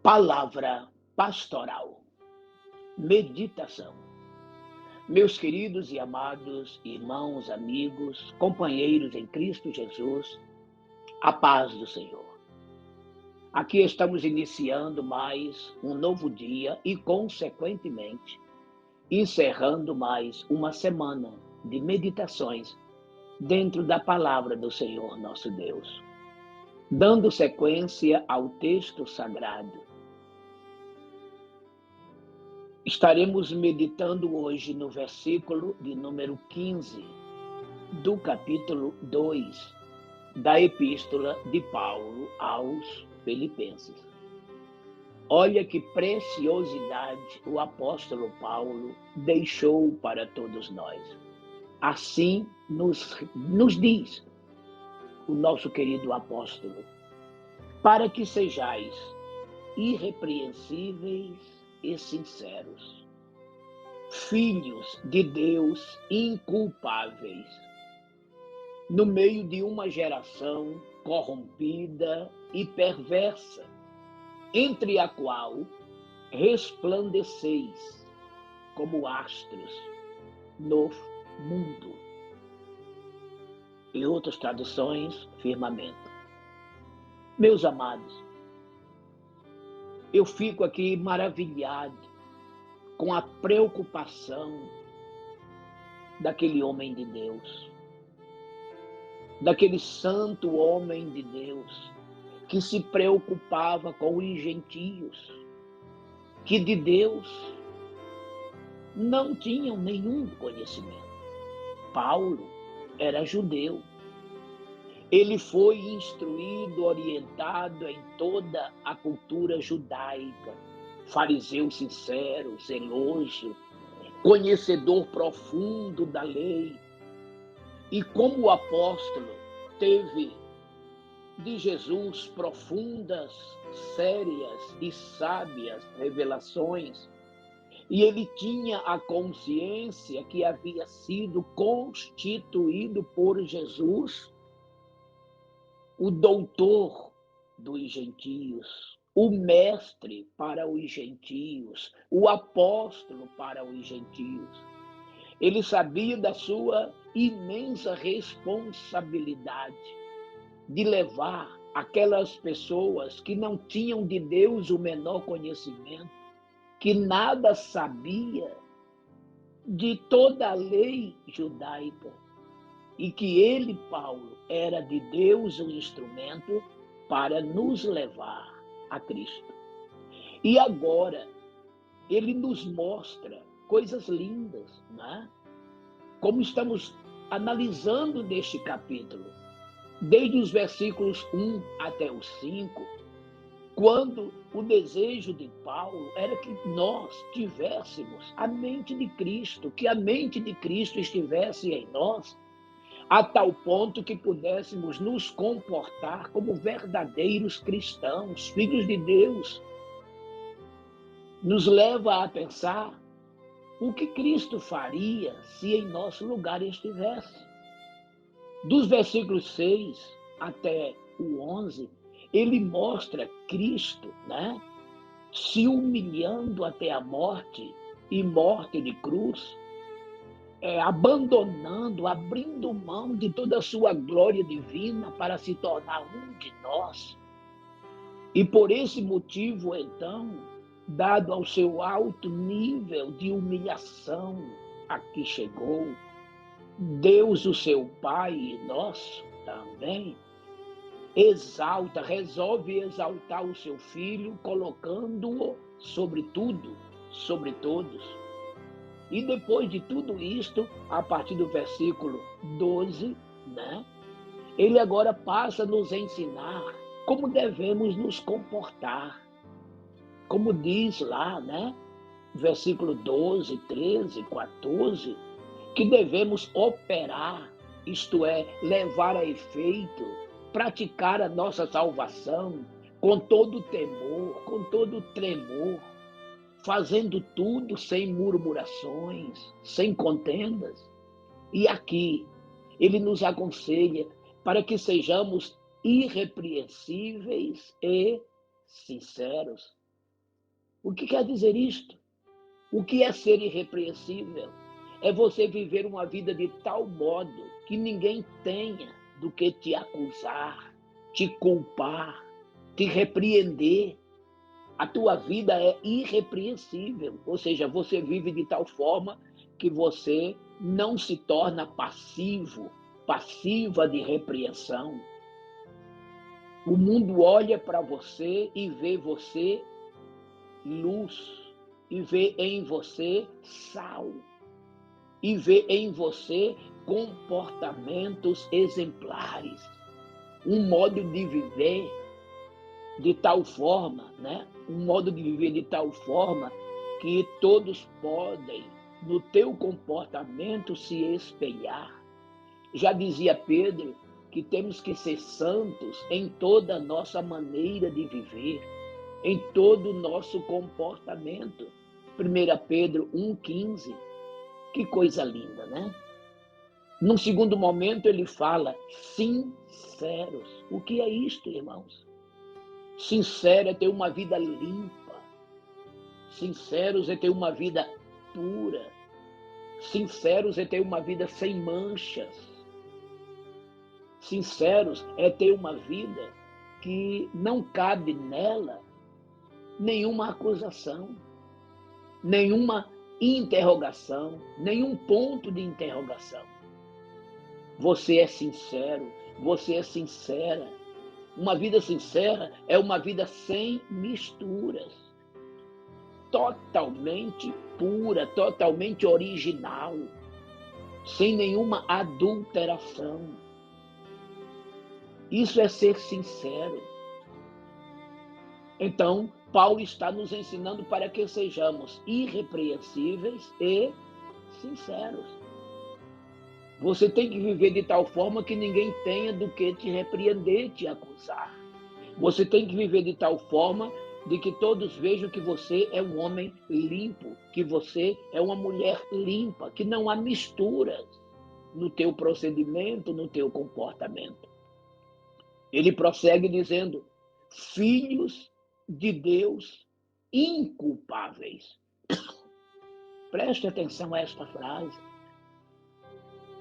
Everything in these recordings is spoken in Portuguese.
Palavra pastoral, meditação. Meus queridos e amados irmãos, amigos, companheiros em Cristo Jesus, a paz do Senhor. Aqui estamos iniciando mais um novo dia e, consequentemente, encerrando mais uma semana de meditações dentro da palavra do Senhor nosso Deus, dando sequência ao texto sagrado. Estaremos meditando hoje no versículo de número 15 do capítulo 2 da Epístola de Paulo aos Filipenses. Olha que preciosidade o apóstolo Paulo deixou para todos nós. Assim nos diz o nosso querido apóstolo, para que sejais irrepreensíveis e sinceros, filhos de Deus inculpáveis, no meio de uma geração corrompida e perversa, entre a qual resplandeceis como astros no mundo. Em outras traduções, firmamento. Meus amados, eu fico aqui maravilhado com a preocupação daquele homem de Deus, daquele santo homem de Deus, que se preocupava com os gentios, que de Deus não tinham nenhum conhecimento. Paulo era judeu. Ele foi instruído, orientado em toda a cultura judaica, fariseu sincero, zeloso, conhecedor profundo da lei. E como o apóstolo teve de Jesus profundas, sérias e sábias revelações, e ele tinha a consciência que havia sido constituído por Jesus o doutor dos gentios, o mestre para os gentios, o apóstolo para os gentios. Ele sabia da sua imensa responsabilidade de levar aquelas pessoas que não tinham de Deus o menor conhecimento, que nada sabia de toda a lei judaica, e que ele, Paulo, era de Deus um instrumento para nos levar a Cristo. E agora, ele nos mostra coisas lindas, né? Como estamos analisando neste capítulo, desde os versículos 1 até os 5, quando o desejo de Paulo era que nós tivéssemos a mente de Cristo, que a mente de Cristo estivesse em nós, a tal ponto que pudéssemos nos comportar como verdadeiros cristãos, filhos de Deus. Nos leva a pensar o que Cristo faria se em nosso lugar estivesse. Dos versículos 6 até o 11, ele mostra Cristo, né, se humilhando até a morte, e morte de cruz, abandonando, abrindo mão de toda a sua glória divina para se tornar um de nós. E por esse motivo, então, dado ao seu alto nível de humilhação a que chegou, Deus, o seu Pai e nosso também, resolve exaltar o seu Filho, colocando-o sobre tudo, sobre todos. E depois de tudo isto, a partir do versículo 12, né, ele agora passa a nos ensinar como devemos nos comportar. Como diz lá, né, versículo 12, 13, 14, que devemos operar, isto é, levar a efeito, praticar a nossa salvação com todo temor, com todo tremor, fazendo tudo sem murmurações, sem contendas. E aqui ele nos aconselha para que sejamos irrepreensíveis e sinceros. O que quer dizer isto? O que é ser irrepreensível? É você viver uma vida de tal modo que ninguém tenha do que te acusar, te culpar, te repreender. A tua vida é irrepreensível, ou seja, você vive de tal forma que você não se torna passivo, passiva de repreensão. O mundo olha para você e vê você luz, e vê em você sal, e vê em você comportamentos exemplares, um modo de viver de tal forma, né? Um modo de viver de tal forma que todos podem, no teu comportamento, se espelhar. Já dizia Pedro que temos que ser santos em toda a nossa maneira de viver, em todo o nosso comportamento. 1 Pedro 1,15. Que coisa linda, né? Num segundo momento ele fala sinceros. O que é isto, irmãos? Sincero é ter uma vida limpa. Sinceros é ter uma vida pura. Sinceros é ter uma vida sem manchas. Sinceros é ter uma vida que não cabe nela nenhuma acusação, nenhuma interrogação, nenhum ponto de interrogação. Você é sincero, você é sincera. Uma vida sincera é uma vida sem misturas, totalmente pura, totalmente original, sem nenhuma adulteração. Isso é ser sincero. Então, Paulo está nos ensinando para que sejamos irrepreensíveis e sinceros. Você tem que viver de tal forma que ninguém tenha do que te repreender, te acusar. Você tem que viver de tal forma de que todos vejam que você é um homem limpo, que você é uma mulher limpa, que não há misturas no teu procedimento, no teu comportamento. Ele prossegue dizendo: filhos de Deus inculpáveis. Preste atenção a esta frase.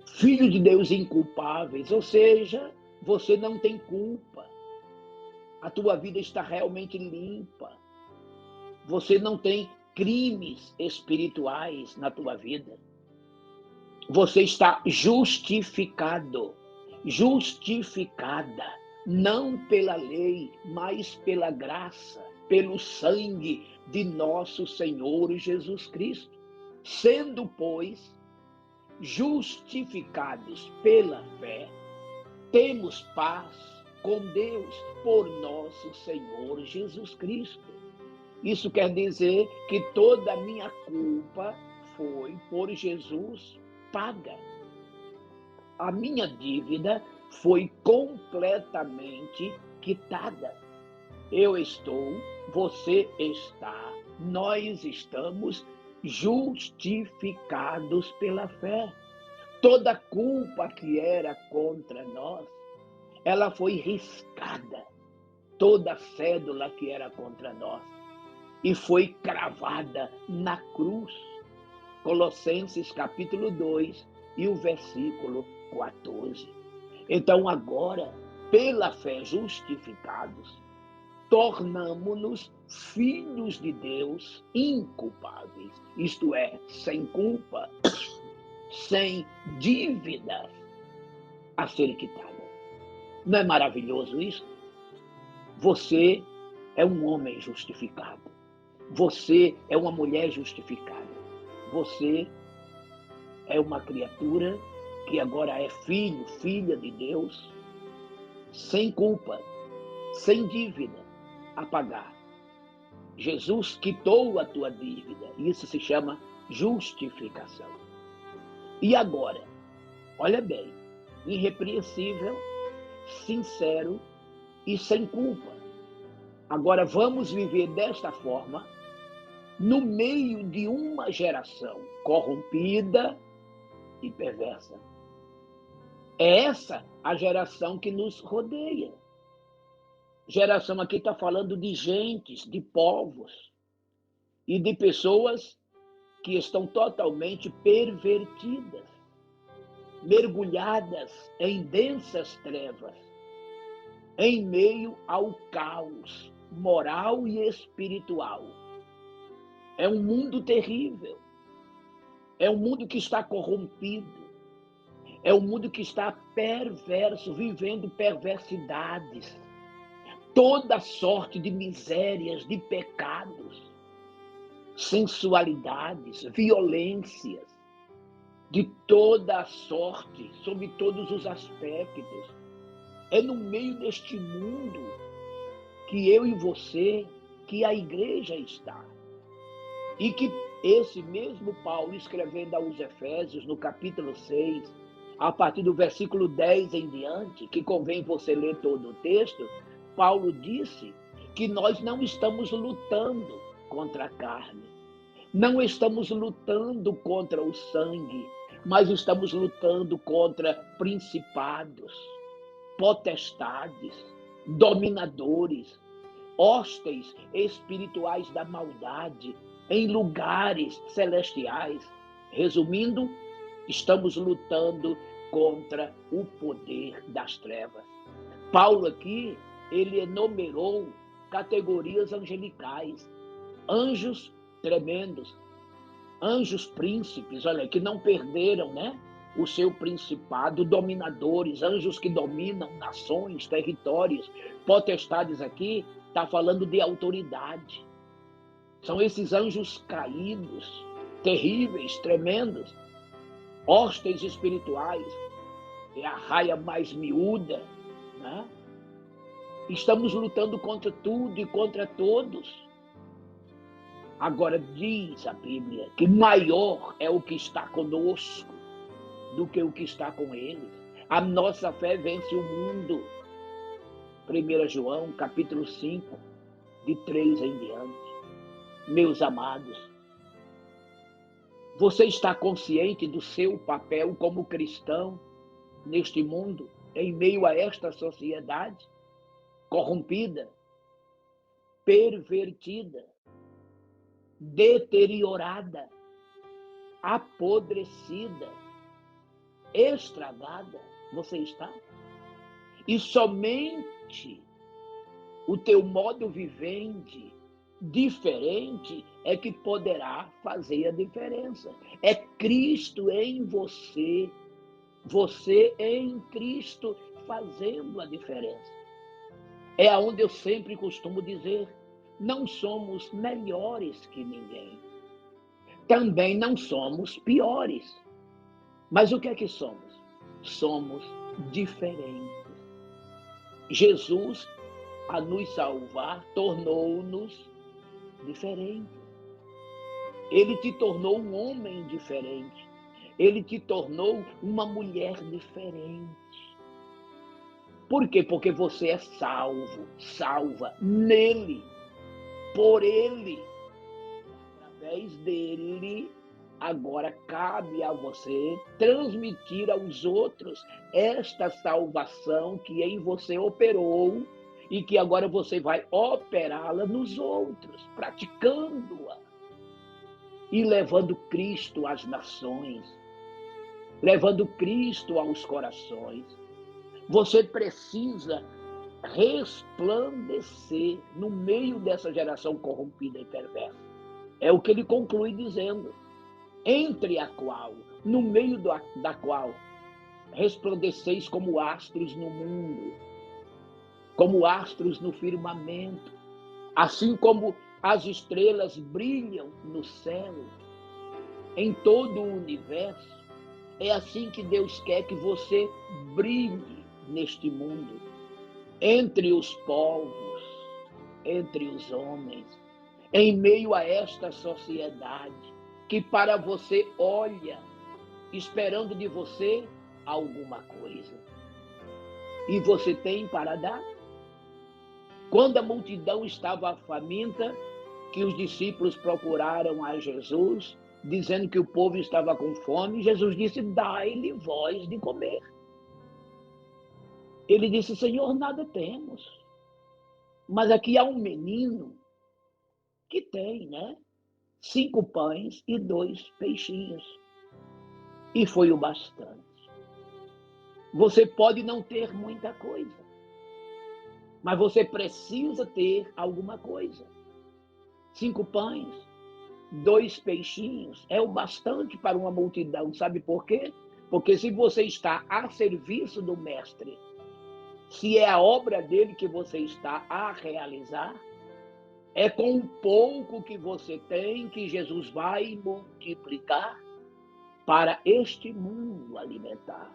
Filho de Deus inculpáveis, ou seja, você não tem culpa. A tua vida está realmente limpa. Você não tem crimes espirituais na tua vida. Você está justificado, justificada, não pela lei, mas pela graça, pelo sangue de nosso Senhor Jesus Cristo. Sendo, pois, justificados pela fé, temos paz com Deus por nosso Senhor Jesus Cristo. Isso quer dizer que toda a minha culpa foi por Jesus paga. A minha dívida foi completamente quitada. Eu estou, você está, nós estamos justificados pela fé. Toda culpa que era contra nós, ela foi riscada. Toda cédula que era contra nós e foi cravada na cruz. Colossenses capítulo 2 e o versículo 14. Então agora, pela fé justificados, tornamo-nos filhos de Deus inculpáveis, isto é, sem culpa, sem dívidas a ser quitada. Não é maravilhoso isso? Você é um homem justificado. Você é uma mulher justificada. Você é uma criatura que agora é filho, filha de Deus, sem culpa, sem dívida a pagar. Jesus quitou a tua dívida. Isso se chama justificação. E agora, olha bem, irrepreensível, sincero e sem culpa. Agora vamos viver desta forma no meio de uma geração corrompida e perversa. É essa a geração que nos rodeia. Geração aqui está falando de gentes, de povos. e de pessoas que estão totalmente pervertidas, mergulhadas em densas trevas, em meio ao caos moral e espiritual. É um mundo terrível, é um mundo que está corrompido, é um mundo que está perverso, vivendo perversidades, toda sorte de misérias, de pecados, sensualidades, violências, de toda a sorte, sob todos os aspectos. É no meio deste mundo que eu e você, que a igreja está. E que esse mesmo Paulo, escrevendo aos Efésios, no capítulo 6, a partir do versículo 10 em diante, que convém você ler todo o texto, Paulo disse que nós não estamos lutando contra a carne, não estamos lutando contra o sangue, mas estamos lutando contra principados, potestades, dominadores, hostes espirituais da maldade em lugares celestiais. Resumindo, estamos lutando contra o poder das trevas. Paulo aqui, ele enumerou categorias angelicais, anjos tremendos, anjos príncipes, olha, que não perderam, né, o seu principado, dominadores, anjos que dominam nações, territórios, potestades aqui, está falando de autoridade. São esses anjos caídos, terríveis, tremendos, hostes espirituais, é a raia mais miúda, né? Estamos lutando contra tudo e contra todos. Agora diz a Bíblia que maior é o que está conosco do que o que está com eles. A nossa fé vence o mundo. 1 João, capítulo 5, de 3 em diante. Meus amados, você está consciente do seu papel como cristão neste mundo, em meio a esta sociedade corrompida, pervertida, deteriorada, apodrecida, estragada? Você está? E somente o teu modo vivente diferente é que poderá fazer a diferença. É Cristo em você, você em Cristo fazendo a diferença. É aonde eu sempre costumo dizer, não somos melhores que ninguém. Também não somos piores. Mas o que é que somos? Somos diferentes. Jesus, a nos salvar, tornou-nos diferentes. Ele te tornou um homem diferente. Ele te tornou uma mulher diferente. Por quê? Porque você é salvo, salva nele, por ele, através dele. Agora cabe a você transmitir aos outros esta salvação que em você operou e que agora você vai operá-la nos outros, praticando-a e levando Cristo às nações, levando Cristo aos corações. Você precisa resplandecer no meio dessa geração corrompida e perversa. É o que ele conclui dizendo. Entre a qual, no meio da qual, resplandeceis como astros no mundo, como astros no firmamento, assim como as estrelas brilham no céu, em todo o universo. É assim que Deus quer que você brilhe neste mundo, entre os povos, entre os homens, em meio a esta sociedade que para você olha, esperando de você alguma coisa. E você tem para dar? Quando a multidão estava faminta, que os discípulos procuraram a Jesus, dizendo que o povo estava com fome, Jesus disse, dai-lhe vós de comer. Ele disse, Senhor, nada temos, mas aqui há um menino que tem, né? 5 pães e 2 peixinhos. E foi o bastante. Você pode não ter muita coisa, mas você precisa ter alguma coisa. 5 pães, 2 peixinhos é o bastante para uma multidão. Sabe por quê? Porque se você está a serviço do mestre, se é a obra dele que você está a realizar, é com o pouco que você tem que Jesus vai multiplicar para este mundo alimentar.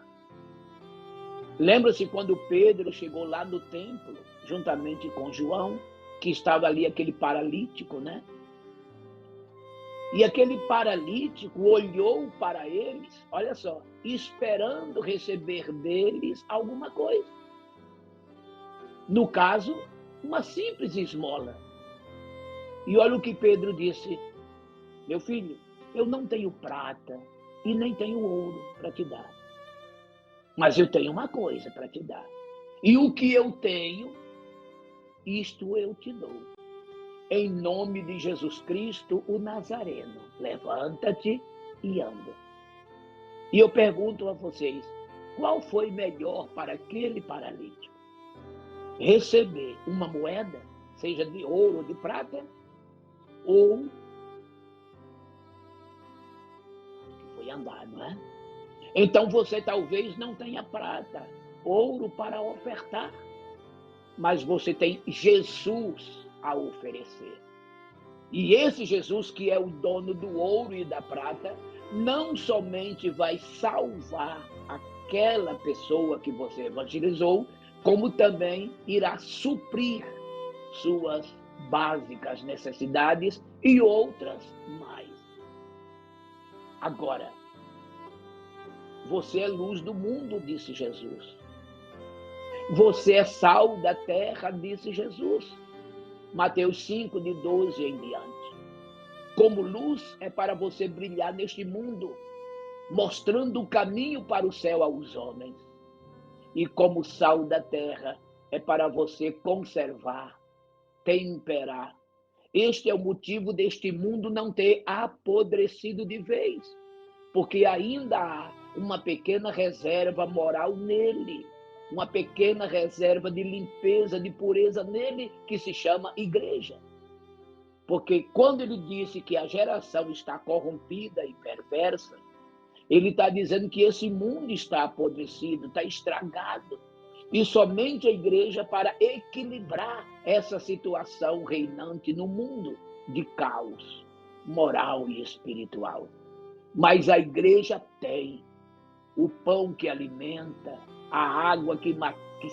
Lembra-se quando Pedro chegou lá no templo, juntamente com João, que estava ali aquele paralítico, né? E aquele paralítico olhou para eles, olha só, esperando receber deles alguma coisa. No caso, uma simples esmola. E olha o que Pedro disse: meu filho, eu não tenho prata e nem tenho ouro para te dar, mas eu tenho uma coisa para te dar. E o que eu tenho, isto eu te dou. Em nome de Jesus Cristo, o Nazareno, levanta-te e anda. E eu pergunto a vocês, qual foi melhor para aquele paralítico? Receber uma moeda, seja de ouro ou de prata, ou que foi andar, não é? Então você talvez não tenha prata, ouro para ofertar, mas você tem Jesus a oferecer. E esse Jesus, que é o dono do ouro e da prata, não somente vai salvar aquela pessoa que você evangelizou, como também irá suprir suas básicas necessidades e outras mais. Agora, você é luz do mundo, disse Jesus. Você é sal da terra, disse Jesus. Mateus 5, de 12 em diante. Como luz é para você brilhar neste mundo, mostrando o caminho para o céu aos homens. E como sal da terra é para você conservar, temperar. Este é o motivo deste mundo não ter apodrecido de vez, porque ainda há uma pequena reserva moral nele, uma pequena reserva de limpeza, de pureza nele, que se chama igreja. Porque quando ele disse que a geração está corrompida e perversa, ele está dizendo que esse mundo está apodrecido, está estragado. E somente a igreja para equilibrar essa situação reinante no mundo de caos moral e espiritual. Mas a igreja tem o pão que alimenta, a água que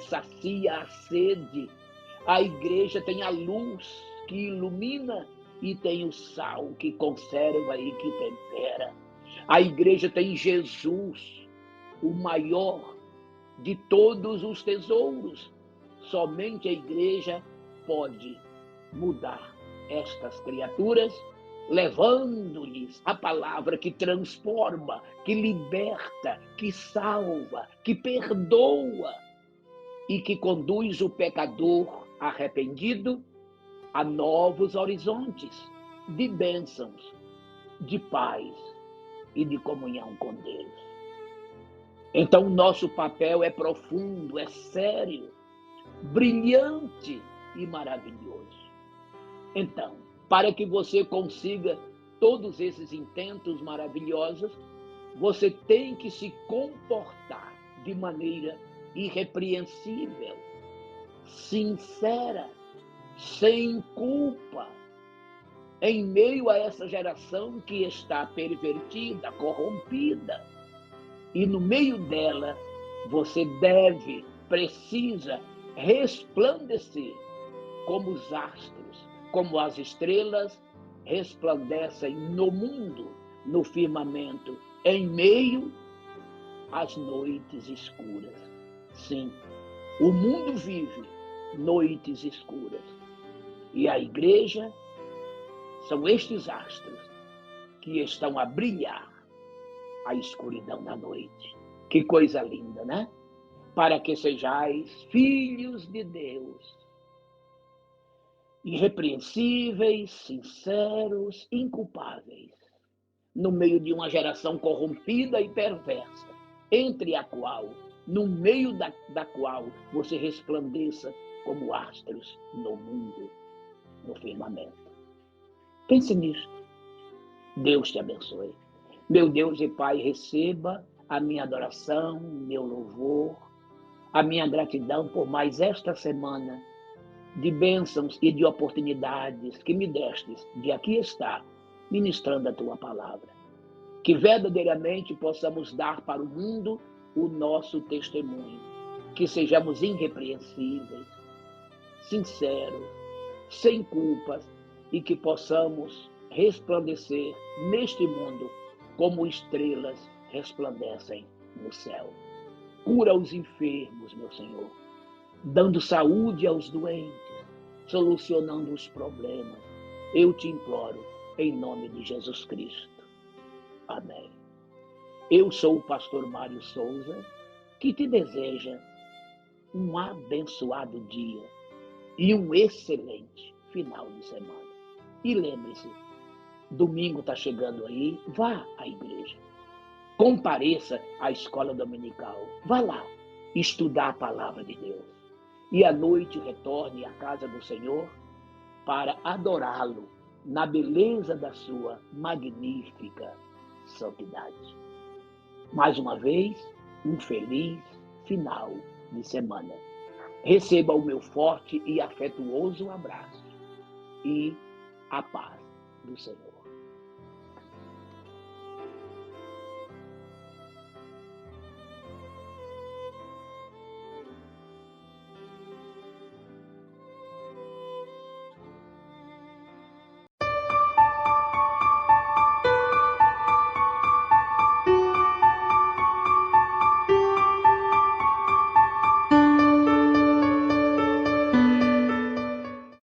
sacia a sede. A igreja tem a luz que ilumina e tem o sal que conserva e que tempera. A igreja tem Jesus, o maior de todos os tesouros. Somente a igreja pode mudar estas criaturas, levando-lhes a palavra que transforma, que liberta, que salva, que perdoa e que conduz o pecador arrependido a novos horizontes de bênçãos, de paz e de comunhão com Deus. Então, o nosso papel é profundo, é sério, brilhante e maravilhoso. Então, para que você consiga todos esses intentos maravilhosos, você tem que se comportar de maneira irrepreensível, sincera, sem culpa, em meio a essa geração que está pervertida, corrompida. E no meio dela, você precisa resplandecer como os astros, como as estrelas resplandecem no mundo, no firmamento, em meio às noites escuras. Sim, o mundo vive noites escuras. E a igreja são estes astros que estão a brilhar a escuridão da noite. Que coisa linda, né? Para que sejais filhos de Deus, irrepreensíveis, sinceros, inculpáveis, no meio de uma geração corrompida e perversa, entre a qual, no meio da qual você resplandeça como astros no mundo, no firmamento. Pense nisto. Deus te abençoe. Meu Deus e Pai, receba a minha adoração, meu louvor, a minha gratidão por mais esta semana de bênçãos e de oportunidades que me destes de aqui estar ministrando a tua palavra. Que verdadeiramente possamos dar para o mundo o nosso testemunho, que sejamos irrepreensíveis, sinceros, sem culpas e que possamos resplandecer neste mundo como estrelas resplandecem no céu. Cura os enfermos, meu Senhor, dando saúde aos doentes, solucionando os problemas. Eu te imploro, em nome de Jesus Cristo. Amém. Eu sou o pastor Mário Souza, que te deseja um abençoado dia e um excelente final de semana. E lembre-se, domingo está chegando aí, vá à igreja. Compareça à escola dominical. Vá lá estudar a palavra de Deus. E à noite retorne à casa do Senhor para adorá-lo na beleza da sua magnífica santidade. Mais uma vez, um feliz final de semana. Receba o meu forte e afetuoso abraço e a paz do Senhor.